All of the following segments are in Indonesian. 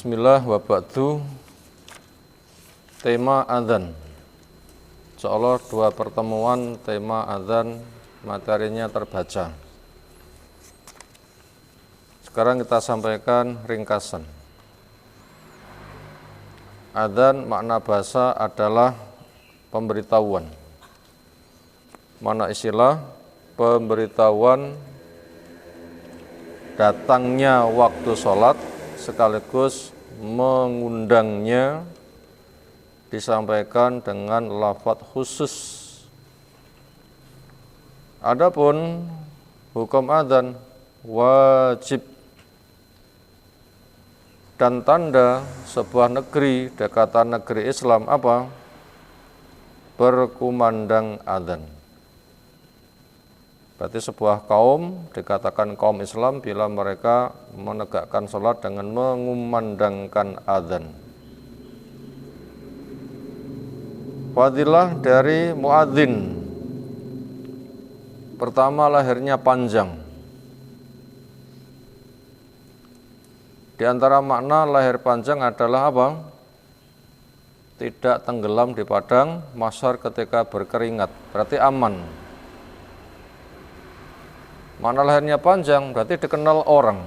Bismillah wa ba'du. Tema adzan. Insyaallah dua pertemuan tema adzan materinya terbaca. Sekarang kita sampaikan ringkasan. Adzan makna bahasa adalah pemberitahuan. Makna istilah pemberitahuan datangnya waktu sholat sekaligus mengundangnya disampaikan dengan lafadz khusus. Adapun hukum adzan wajib dan tanda sebuah negeri, dekatan negeri Islam apa? Berkumandang adzan. Berarti sebuah kaum dikatakan kaum Islam bila mereka menegakkan sholat dengan mengumandangkan adzan. Fadilah dari muadzin. Pertama, lahirnya panjang. Di antara makna lahir panjang adalah apa? Tidak tenggelam di padang mahsyar ketika berkeringat, berarti aman. Makna lahirnya panjang berarti dikenal orang,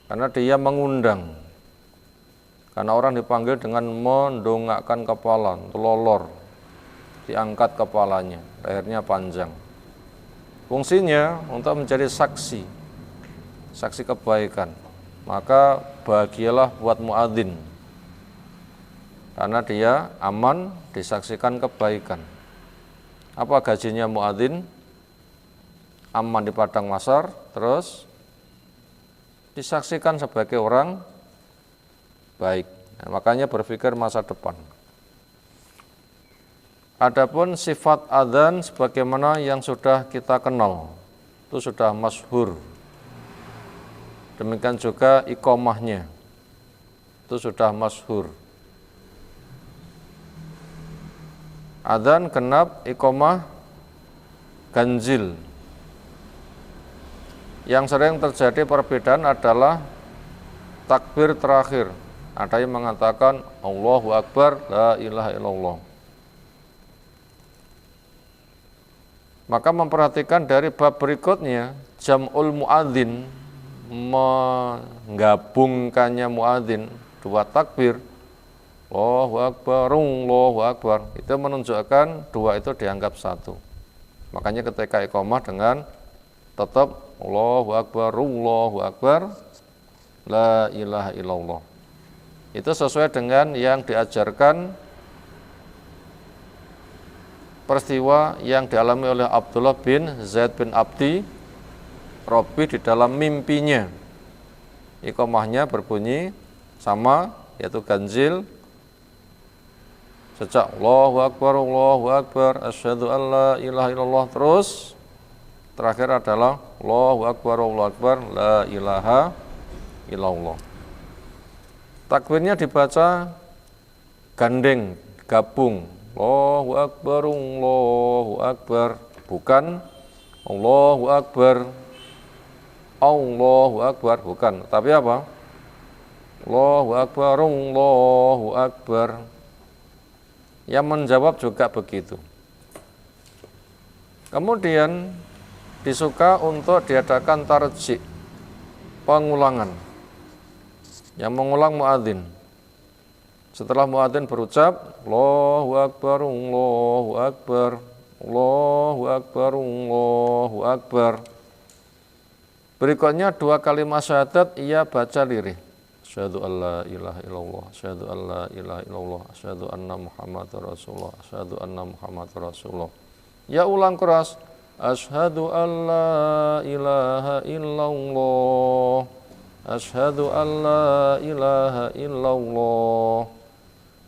karena dia mengundang. Karena orang dipanggil dengan mendongakkan kepala, telolor, diangkat kepalanya, lahirnya panjang. Fungsinya untuk menjadi saksi kebaikan. Maka bahagialah buat muadzin, karena dia aman disaksikan kebaikan. Apa gajinya muadzin? Aman di padang mahsyar, terus disaksikan sebagai orang baik. Nah, makanya berpikir masa depan. Adapun sifat adzan sebagaimana yang sudah kita kenal, itu sudah masyhur. Demikian juga iqamahnya, itu sudah masyhur. Adzan genap, iqamah ganjil. Yang sering terjadi perbedaan adalah takbir terakhir. Ada yang mengatakan Allahu Akbar, la ilaha illallah. Maka memperhatikan dari bab berikutnya, jam'ul muadzin, menggabungkannya muadzin, dua takbir, Allahu Akbar, Allahu Akbar, itu menunjukkan dua itu dianggap satu. Makanya ketika iqamah dengan tetap Allahu Akbar, la ilaha illallah. Itu sesuai dengan yang diajarkan peristiwa yang dialami oleh Abdullah bin Zaid bin Abdi Rabbi di dalam mimpinya. Iqamahnya berbunyi sama, yaitu ganjil. Sejak Allahu Akbar, asyhadu an la ilaha illallah, terus terakhir adalah Allahu Akbar, la ilaha illallah. Takbirnya dibaca gandeng, gabung. Allahu Akbar, bukan Allahu Akbar, bukan. Tapi apa? Allahu Akbar. Yang menjawab juga begitu. Kemudian disuka untuk diadakan tarjih, pengulangan. Yang mengulang muadzin. Setelah muadzin berucap Allahu Akbar, Allahu Akbar, Allahu Akbar, Allahu Akbar. Berikutnya dua kalimat syahadat ia baca lirih. Asyhadu an la ilaha illallah, asyhadu an la ilaha illallah, asyhadu anna Muhammadar Rasulullah, asyhadu anna Muhammadar Rasulullah. Ya ulang keras. Asyhadu an la ilaha illallah, asyhadu an la ilaha illallah,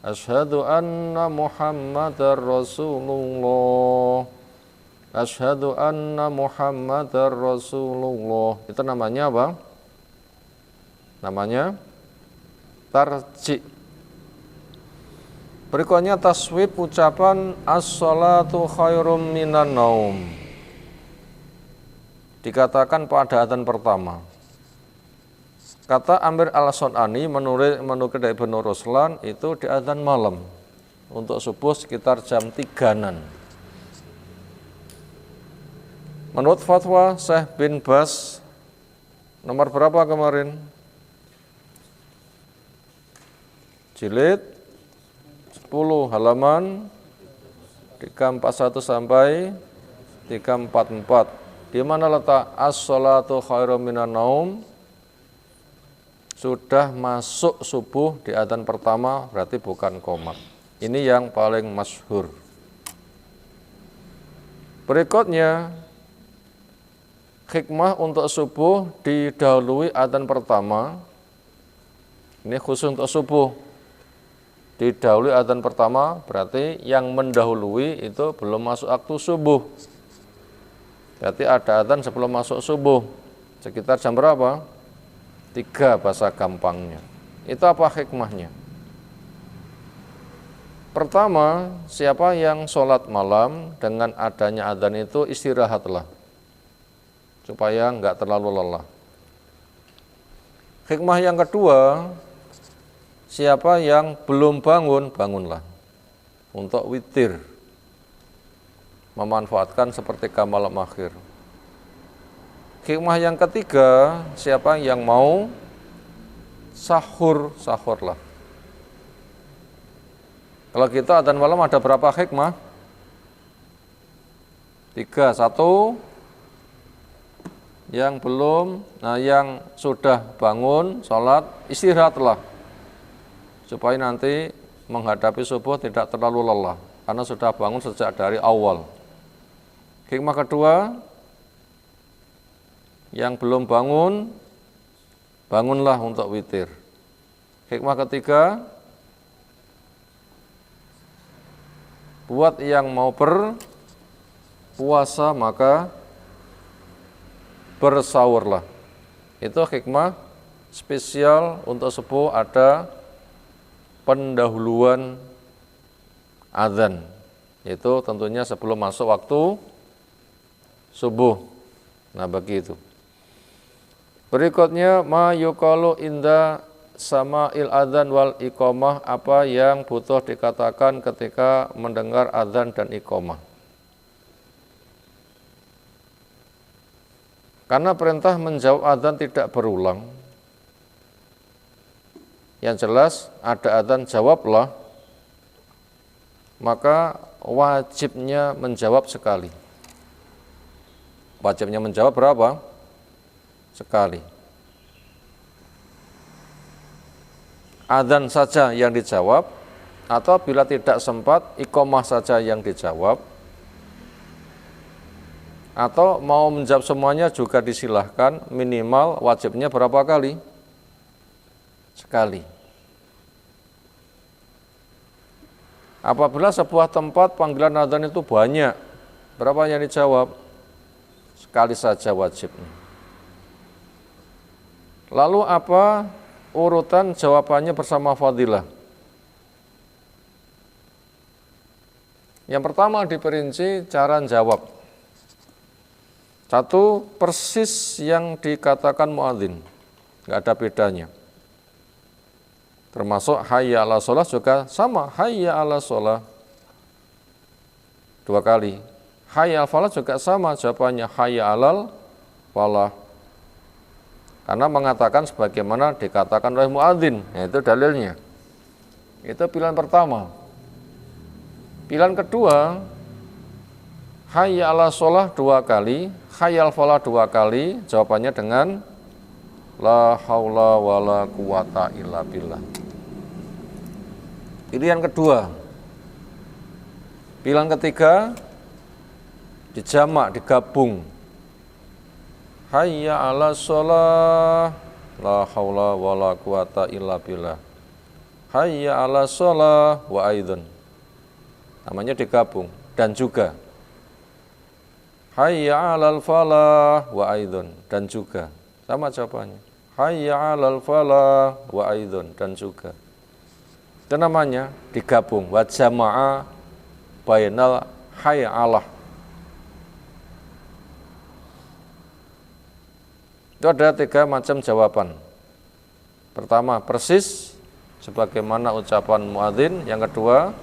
asyhadu anna Muhammadar Rasulullah, asyhadu anna Muhammadar Rasulullah. Itu namanya apa? Namanya tarjih. Berikutnya taswib ucapan as-salatu khairum minan naum. Dikatakan pada adzan pertama. Kata Amir al-Sun'ani menukil dari Ibnu Ruslan itu di adzan malam untuk subuh sekitar jam 3-an. Menurut fatwa Syekh bin Baz nomor berapa kemarin? Jilid 10 halaman 341 sampai 344. Di mana letak as-sholatu khairum minan naum? Sudah masuk subuh di adzan pertama, berarti bukan qomat. Ini yang paling masyhur. Berikutnya, hikmah untuk subuh didahului adzan pertama. Ini khusus untuk subuh. Didahului adzan pertama, berarti yang mendahului itu belum masuk waktu subuh. Berarti ada adzan sebelum masuk subuh. Sekitar jam berapa? 3 bahasa gampangnya. Itu apa hikmahnya? Pertama, siapa yang sholat malam dengan adanya adzan itu istirahatlah, supaya enggak terlalu lelah. Hikmah yang kedua, siapa yang belum bangun, bangunlah untuk witir, memanfaatkan sepertiga malam akhir. Hikmah yang ketiga, siapa yang mau sahur, sahurlah. Kalau kita adzan malam ada berapa hikmah? 3, 1 yang belum, yang sudah bangun, sholat, istirahatlah. Supaya nanti menghadapi subuh tidak terlalu lelah, karena sudah bangun sejak dari awal. Hikmah kedua, yang belum bangun, bangunlah untuk witir. Hikmah ketiga, buat yang mau berpuasa maka bersahurlah. Itu hikmah spesial untuk subuh, ada pendahuluan adzan. Itu tentunya sebelum masuk waktu subuh. Nah, begitu. Berikutnya ma yuqalu inda sama'il adzan wal iqamah, apa yang butuh dikatakan ketika mendengar adzan dan iqamah. Karena perintah menjawab adzan tidak berulang. Yang jelas ada adzan jawablah, maka wajibnya menjawab sekali. Wajibnya menjawab berapa? Sekali. Adzan saja yang dijawab, atau bila tidak sempat, iqamah saja yang dijawab, atau mau menjawab semuanya juga disilahkan. Minimal wajibnya berapa kali? Sekali. Apabila sebuah tempat panggilan adzan itu banyak, berapa yang dijawab? Sekali saja wajibnya. Lalu apa urutan jawabannya bersama fadilah? Yang pertama diperinci cara jawab. 1, persis yang dikatakan muadzin, nggak ada bedanya. Termasuk hayya ala sholah juga sama, hayya ala sholah 2 kali. Hayya al falah juga sama, jawabannya hayya alal falah. Karena mengatakan sebagaimana dikatakan oleh muadzin, itu dalilnya. Itu pilihan pertama. Pilihan kedua, hayya ala sholah 2 kali, hayya al falah 2 kali, jawabannya dengan la haula wala quwata illa billah. Pilihan kedua. Pilihan ketiga, dijamak, digabung. Hayya ala sholah la haula wala quwata illa billah. Hayya ala sholah wa aidun. Namanya digabung. Dan juga hayya alal falah wa aidun. Dan juga. Sama jawabannya. Hayya alal falah wa aidun. Dan juga. Itu namanya digabung. Wa jama'a bainal hayya alah. Itu ada 3 macam jawaban. Pertama, persis sebagaimana ucapan muadzin. Yang kedua,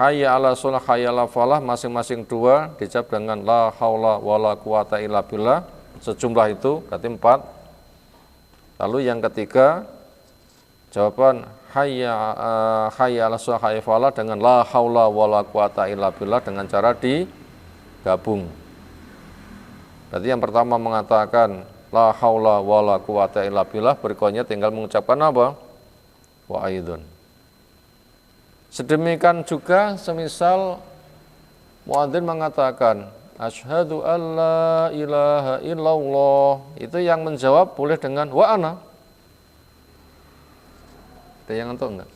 hayya 'ala shalah, hayya 'ala falah, masing-masing dua dijawab dengan la haula wala quwata illa billah. Sejumlah itu berarti 4. Lalu yang ketiga, jawaban hayya 'ala shalah, hayya falah dengan la haula wala quwata illa billah dengan cara digabung. Berarti yang pertama mengatakan la haula wala quwata illa billah, berikutnya tinggal mengucapkan apa? Wa aidun. Sedemikian juga semisal muadzin mengatakan asyhadu alla ilaha illallah, itu yang menjawab boleh dengan wa ana. Ada yang ngantuk enggak?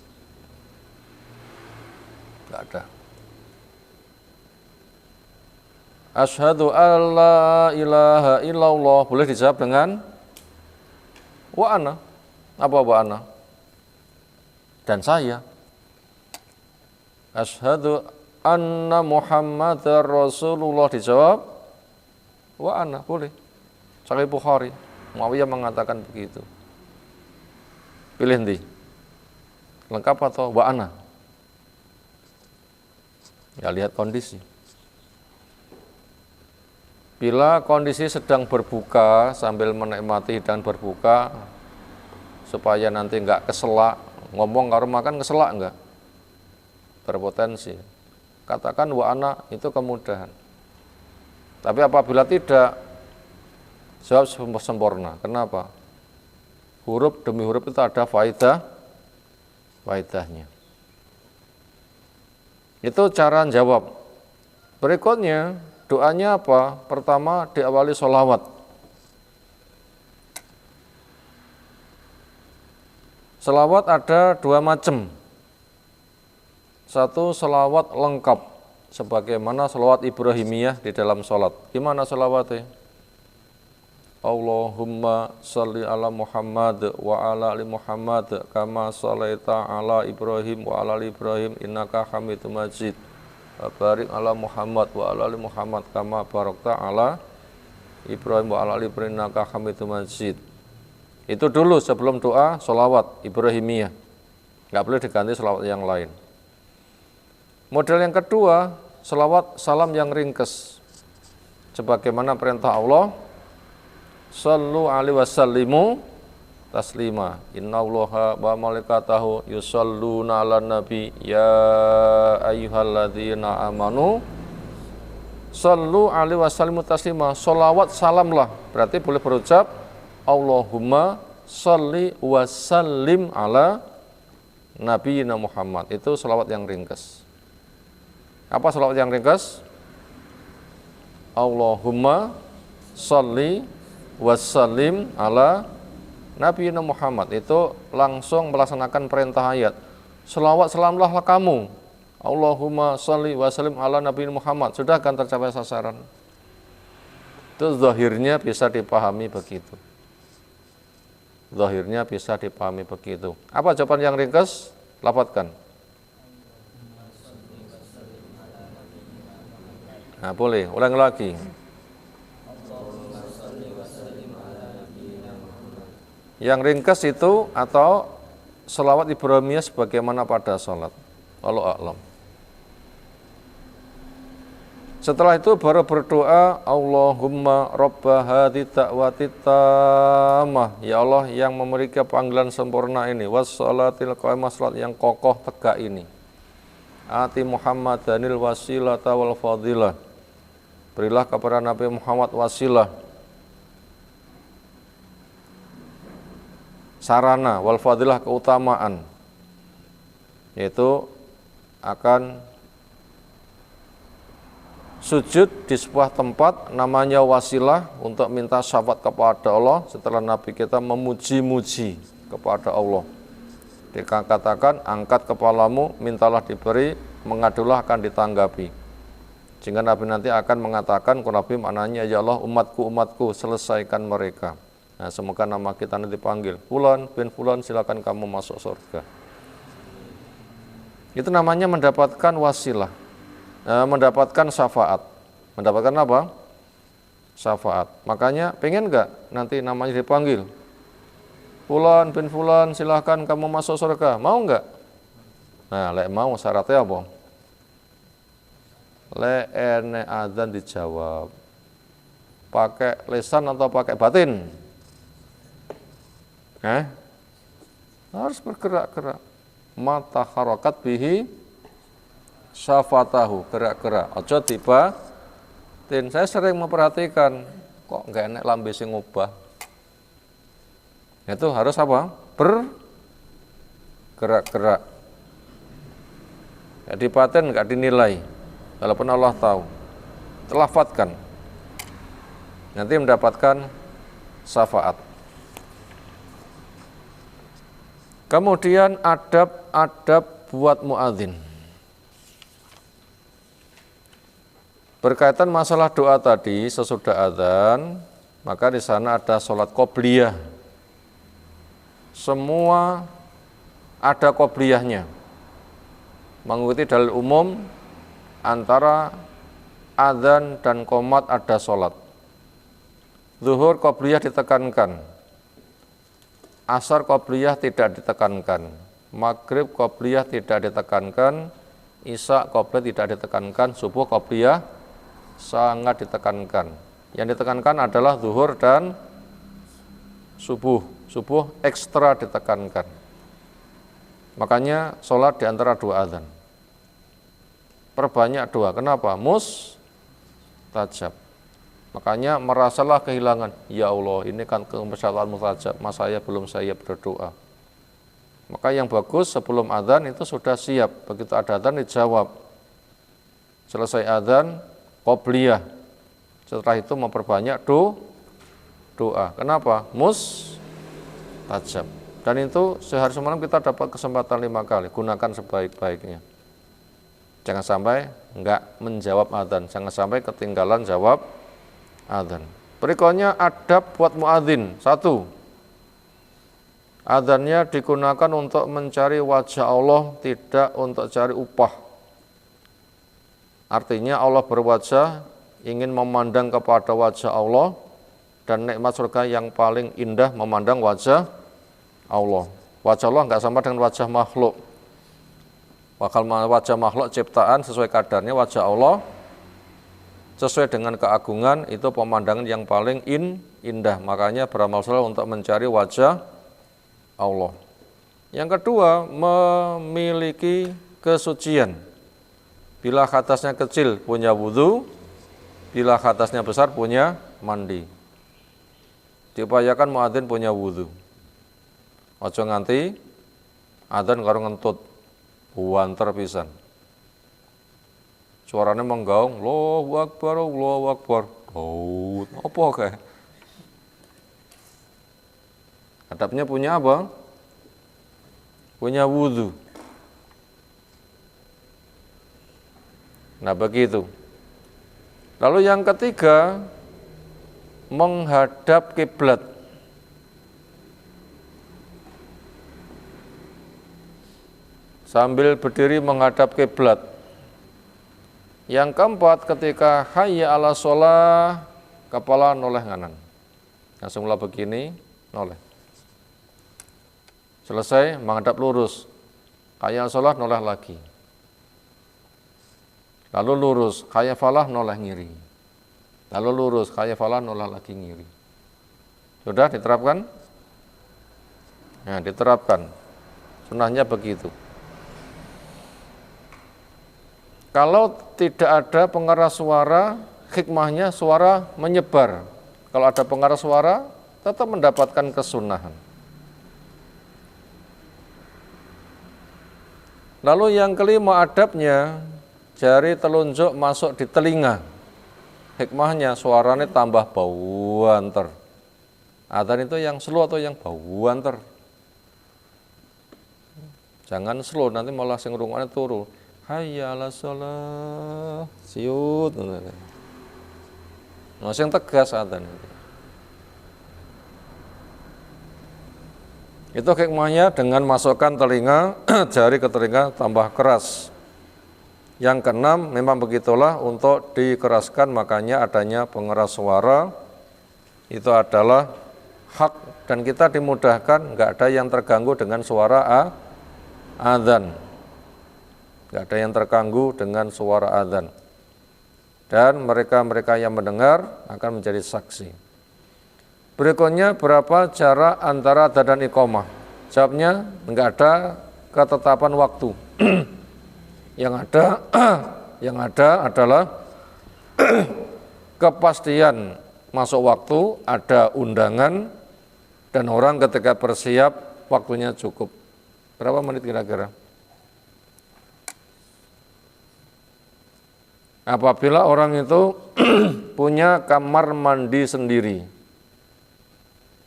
Enggak ada. Asyhadu alla ilaha illallah boleh dijawab dengan wa ana. Apa wa ana? Dan saya. Asyhadu anna Muhammadar Rasulullah dijawab wa ana, boleh. Sahih Bukhari, Muawiyah mengatakan begitu. Pilih nanti. Lengkap atau wa ana? Ya lihat kondisi. Bila kondisi sedang berbuka sambil menikmati hidangan berbuka, supaya nanti enggak keselak, ngomong karo makan keselak enggak? Berpotensi. Katakan wa ana, itu kemudahan. Tapi apabila tidak, jawab sempurna. Kenapa? Huruf demi huruf itu ada faedahnya. Itu cara jawab. Berikutnya, doanya apa? Pertama diawali sholawat. Sholawat ada 2 macam. Satu, sholawat lengkap, sebagaimana sholawat Ibrahimiyah di dalam sholat. Gimana sholawatnya? Allahumma sholli ala Muhammad wa ala ali Muhammad kama sholaita ala Ibrahim wa ala ali Ibrahim innaka hamidum majid. Barik ala Muhammad wa ala ali Muhammad kama barakta ala Ibrahim wa ala ali Ibrahim innaka hamidum majid. Itu dulu sebelum doa sholawat Ibrahimiyah. Nggak boleh diganti sholawat yang lain. Model yang kedua, sholawat salam yang ringkes. Sebagaimana perintah Allah, sallu alaihi wasallimu taslima. Innallaha wa malaikatahu yusholluna 'alan nabi ya ayyuhalladzina amanu sallu alaihi wasallimu taslima. Sholawat salamlah, berarti boleh berucap Allahumma sholli wa sallim ala nabiyina Muhammad. Itu sholawat yang ringkes. Apa sholawat yang ringkes? Allahumma sholli wa sallim ala nabiyina Muhammad. Itu langsung melaksanakan perintah ayat. Sholawat salamlah kamu. Allahumma sholli wa sallim ala nabiyina Muhammad. Sudah akan tercapai sasaran. Itu zahirnya bisa dipahami begitu. Zahirnya bisa dipahami begitu. Apa jawaban yang ringkes? Lafadzkan. Nah, boleh, ulang lagi. Yang ringkas itu atau sholawat Ibrahimiyah sebagaimana pada sholat. Wallahu a'lam. Setelah itu baru berdoa, Allahumma robba hadhi da'wati tammah. Ya Allah yang memiliki panggilan sempurna ini. Wassalatil qaimah, salat yang kokoh tegak ini. Ati Muhammadanil wasilata wal fadilah. Berilah kepada Nabi Muhammad wasilah, sarana, wal fadilah, keutamaan, yaitu akan sujud di sebuah tempat namanya wasilah untuk minta syafaat kepada Allah setelah Nabi kita memuji-muji kepada Allah. Dikatakan angkat kepalamu, mintalah diberi, mengadulah akan ditanggapi. Sehingga Nabi nanti akan mengatakan, Nabi maknanya, ya Allah umatku, umatku, selesaikan mereka. Nah, semoga nama kita nanti dipanggil, Fulan bin Fulan, silakan kamu masuk surga. Itu namanya mendapatkan wasilah, mendapatkan syafaat. Mendapatkan apa? Syafaat. Makanya pengen nggak nanti namanya dipanggil? Fulan bin Fulan silahkan kamu masuk surga. Mau enggak? Nah, lek mau syaratnya apa? Lek ene adzan dijawab. Pakai lisan atau pakai batin? Harus bergerak-gerak. Mata harokat bihi syafatahu, gerak-gerak. Ojo tiba. Saya sering memperhatikan, kok enggak enak lambe sing ngubah. Itu harus apa? Bergerak-gerak. Ya dipaten enggak dinilai. Walaupun Allah tahu. Telafatkan. Nanti mendapatkan syafaat. Kemudian adab-adab buat muadzin. Berkaitan masalah doa tadi sesudah adzan, maka di sana ada sholat qobliyah. Semua ada qobliyahnya. Mengikuti dalil umum antara adzan dan qomat ada sholat. Zuhur qobliyah ditekankan. Asar qobliyah tidak ditekankan. Maghrib qobliyah tidak ditekankan. Isya qobliyah tidak ditekankan. Subuh qobliyah sangat ditekankan. Yang ditekankan adalah zuhur dan subuh. Subuh ekstra ditekankan. Makanya sholat di antara dua adzan. Perbanyak doa. Kenapa? Mustajab. Makanya merasalah kehilangan. Ya Allah, ini kan kemusyawaratan mustajab. Mas saya belum saya berdoa. Maka yang bagus sebelum adzan itu sudah siap. Begitu ada adzan dijawab. Selesai adzan, qobliyah. Setelah itu memperbanyak doa. Kenapa? Mustajab. Dan itu sehari semalam kita dapat kesempatan 5 kali. Gunakan sebaik-baiknya. Jangan sampai enggak menjawab adzan. Jangan sampai ketinggalan jawab adzan. Berikutnya adab buat muadzin. 1. Adzannya digunakan untuk mencari wajah Allah, tidak untuk cari upah. Artinya Allah berwajah, ingin memandang kepada wajah Allah, dan nikmat surga yang paling indah memandang wajah Allah. Wajah Allah enggak sama dengan wajah makhluk. Wajah makhluk ciptaan sesuai kadarnya, wajah Allah sesuai dengan keagungan, itu pemandangan yang paling indah. Makanya beramal saleh untuk mencari wajah Allah. Yang kedua, memiliki kesucian. Bila khatasnya kecil punya wudu, bila khatasnya besar punya mandi. Diupayakan muadzin punya wudu. Ojo nganti adzan karo ngentut, buanter pisan. Suaranya menggaung, Allahu Akbar, Allahu Akbar. Oh, apa kayak? Adabnya punya apa? Punya wudu. Nah begitu. Lalu yang ketiga, menghadap kiblat. Sambil berdiri menghadap kiblat. Yang keempat, ketika hayya ala sholah, kepala noleh kanan. Langsung mulai begini, noleh. Selesai, menghadap lurus. Hayya ala sholah, noleh lagi. Lalu lurus, hayya falah, noleh ngiri. Lalu lurus, hayya falah, noleh lagi ngiri. Sudah diterapkan? Nah, diterapkan. Sunnahnya begitu. Kalau tidak ada pengeras suara, hikmahnya suara menyebar. Kalau ada pengeras suara, tetap mendapatkan kesunahan. Lalu yang kelima adabnya, jari telunjuk masuk di telinga. Hikmahnya suaranya tambah bauanter. Adzan itu yang slow atau yang bauanter? Jangan slow, nanti malah sing rungokne turu. Hayya ala sholah, siut. Nah, yang tegas adzan itu. Itu hikmahnya dengan masukkan telinga, jari ke telinga tambah keras. Yang keenam, memang begitulah untuk dikeraskan, makanya adanya pengeras suara. Itu adalah hak dan kita dimudahkan, nggak ada yang terganggu dengan suara adzan, nggak ada yang terganggu dengan suara adzan, dan mereka-mereka yang mendengar akan menjadi saksi. Berikutnya, berapa jarak antara adzan dan iqamah? Jawabnya, nggak ada ketetapan waktu. Yang ada adalah kepastian masuk waktu, ada undangan, dan orang ketika bersiap waktunya cukup. Berapa menit kira-kira? Apabila orang itu punya kamar mandi sendiri,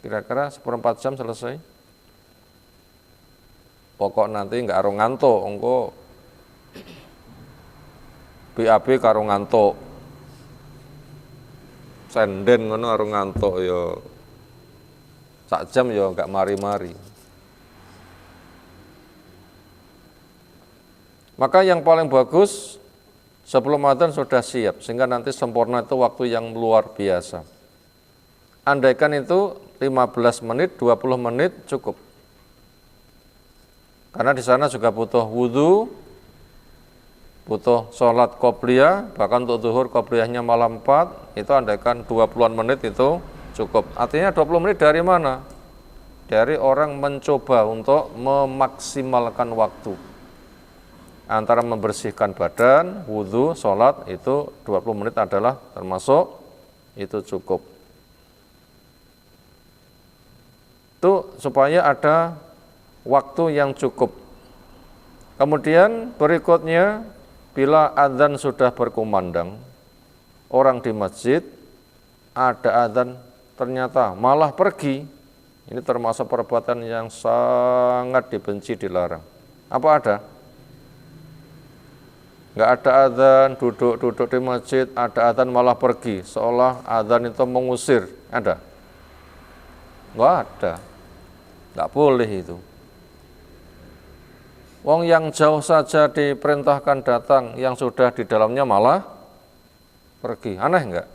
kira-kira 1/4 jam selesai. Pokok nanti nggak harus ngantuk, engko BAB karo ngantuk, senden ngono harus ngantuk ya. Sak jam ya nggak mari-mari. Maka yang paling bagus sebelum adzan sudah siap, sehingga nanti sempurna itu waktu yang luar biasa. Andaikan itu 15 menit, 20 menit cukup. Karena di sana juga butuh wudhu, butuh sholat qobliyah, bahkan untuk zuhur qobliyahnya malam 4, itu andaikan 20-an menit itu cukup. Artinya 20 menit dari mana? Dari orang mencoba untuk memaksimalkan waktu. Antara membersihkan badan, wudhu, sholat, itu 20 menit adalah termasuk itu cukup. Itu supaya ada waktu yang cukup. Kemudian berikutnya, bila adzan sudah berkumandang, orang di masjid ada adzan ternyata malah pergi. Ini termasuk perbuatan yang sangat dibenci, dilarang. Apa ada? Nggak ada adzan, duduk di masjid, ada adzan malah pergi, seolah adzan itu mengusir. Ada? Nggak ada. Nggak boleh itu. Wong yang jauh saja diperintahkan datang, yang sudah di dalamnya malah pergi. Aneh enggak?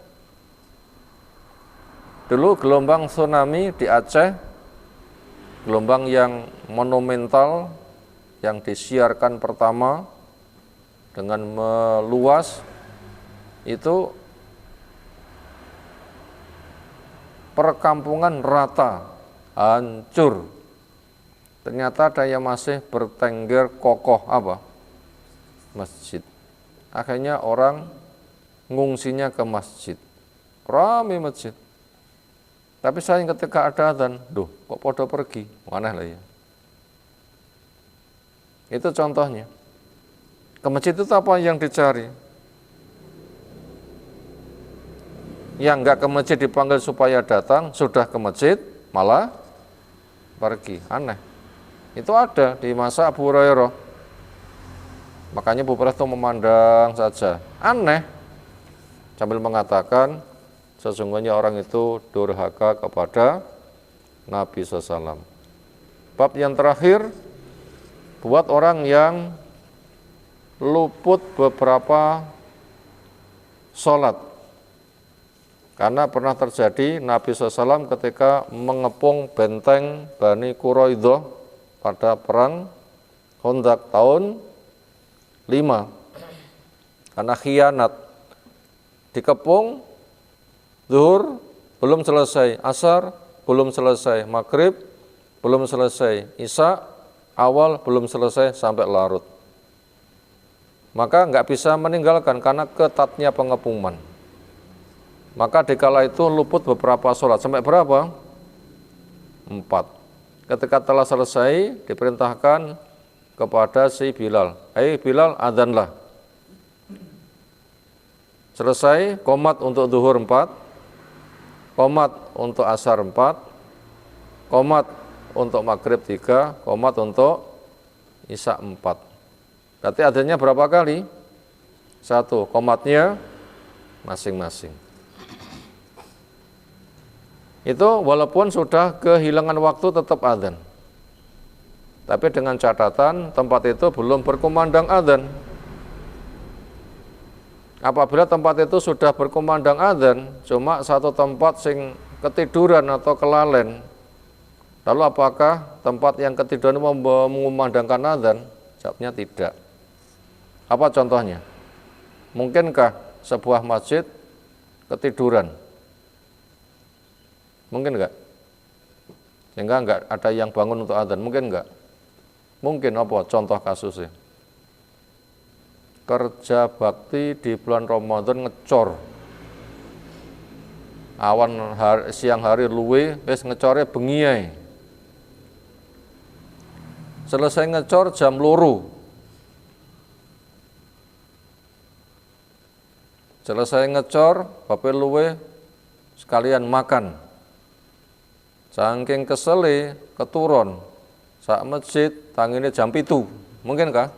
Dulu gelombang tsunami di Aceh, gelombang yang monumental, yang disiarkan pertama dengan meluas, itu perkampungan rata, hancur. Ternyata ada yang masih bertengger kokoh apa? Masjid. Akhirnya orang ngungsinya ke masjid. Ramai masjid. Tapi saya ketika ada adzan, kok podo pergi? Aneh lah ya. Itu contohnya. Ke masjid itu apa yang dicari? Yang enggak ke masjid dipanggil supaya datang, sudah ke masjid malah pergi. Aneh. Itu ada di masa Abu Hurairah. Makanya Abu Hurairah itu memandang saja. Aneh. Sambil mengatakan, sesungguhnya orang itu durhaka kepada Nabi SAW. Bab yang terakhir, buat orang yang luput beberapa sholat. Karena pernah terjadi Nabi SAW ketika mengepung benteng Bani Quraidah pada perang Khandaq tahun 5. Karena khianat, dikepung, zuhur belum selesai, asar belum selesai, maghrib belum selesai, isya awal belum selesai sampai larut. Maka nggak bisa meninggalkan karena ketatnya pengepungan. Maka dikala itu luput beberapa sholat. Sampai berapa? 4. Ketika telah selesai, diperintahkan kepada si Bilal. Bilal, adzanlah. Selesai, qomat untuk zuhur 4, qomat untuk asar 4, qomat untuk maghrib 3, qomat untuk isya 4. Berarti adzannya berapa kali? 1, qomatnya masing-masing. Itu walaupun sudah kehilangan waktu tetap adzan. Tapi dengan catatan tempat itu belum berkumandang adzan. Apabila tempat itu sudah berkumandang adzan, cuma satu tempat sing ketiduran atau kelalen, lalu apakah tempat yang ketiduran mengumandangkan adzan? Jawabnya tidak. Apa contohnya? Mungkinkah sebuah masjid ketiduran? Mungkin enggak? Sehingga enggak ada yang bangun untuk adzan, mungkin enggak? Mungkin. Apa contoh kasusnya? Kerja bakti di bulan Ramadan ngecor. Siang hari luwe, wis ngecore bengi ae. Selesai ngecor jam 2. Selesai ngecor, bape luwe sekalian makan. Saking kesele keturun sak masjid tangine jam 7. Mungkinkah?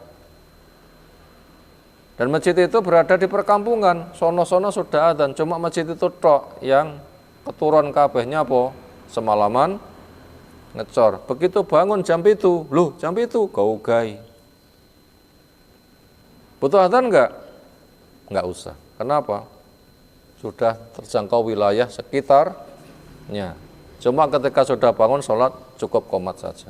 Dan masjid itu berada di perkampungan, sono-sono sudah adzan, cuma masjid itu tok yang keturun kabehnya apa? Semalaman ngecor. Begitu bangun jam 7, loh jam 7 gaugai. Butuh adzan enggak? Enggak usah. Kenapa? Sudah terjangkau wilayah sekitarnya. Cuma ketika sudah bangun sholat cukup qomat saja.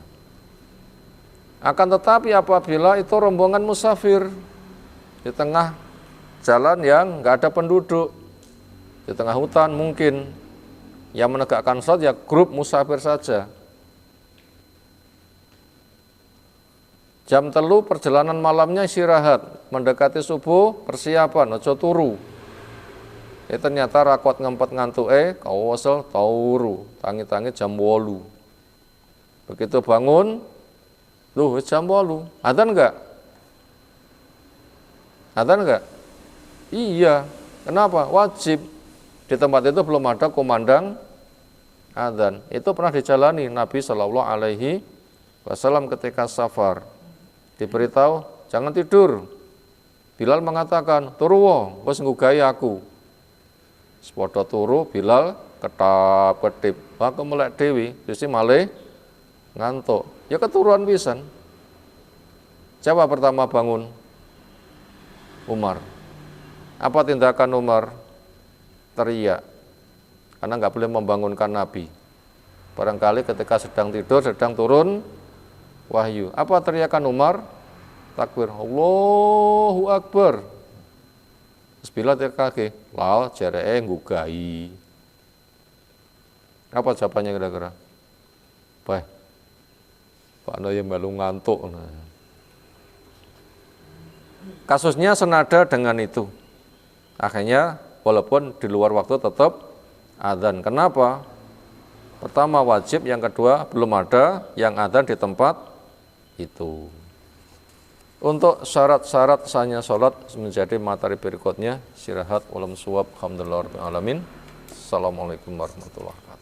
Akan tetapi apabila itu rombongan musafir di tengah jalan yang nggak ada penduduk, di tengah hutan mungkin, yang menegakkan sholat ya grup musafir saja. Jam 3 perjalanan malamnya istirahat, mendekati subuh persiapan, ojo turu. Ternyata rakot ngempet ngantuke kawasel tauru, tangi-tangi jam 8. Begitu bangun, loh jam 8, adzan enggak? Adzan enggak? Iya. Kenapa? Wajib. Di tempat itu belum ada kumandang adzan. Itu pernah dijalani Nabi Shallallahu Alaihi Wasallam ketika safar. Diberitahu jangan tidur. Bilal mengatakan turu wis nggugai aku. Sepodo turu Bilal ketap-ketip. Aku melek dewi, sisi malih ngantuk. Ya keturuan pisan. Siapa pertama bangun? Umar. Apa tindakan Umar? Teriak. Karena nggak boleh membangunkan Nabi. Barangkali ketika sedang tidur, sedang turun wahyu. Apa teriakan Umar? Takbir. Allahu Akbar. Bismillah terkaki. Lal jeree nggugai. Apa jawabannya kira-kira? Baik. Pak Noye melu ngantuk. Kasusnya senada dengan itu. Akhirnya walaupun di luar waktu tetap adzan. Kenapa? Pertama wajib, yang kedua belum ada yang adzan di tempat itu. Untuk syarat-syarat sahnya sholat menjadi materi berikutnya. Istirahat, ulam suwab, alhamdulillah rabbil alamin. Assalamualaikum warahmatullahi wabarakatuh.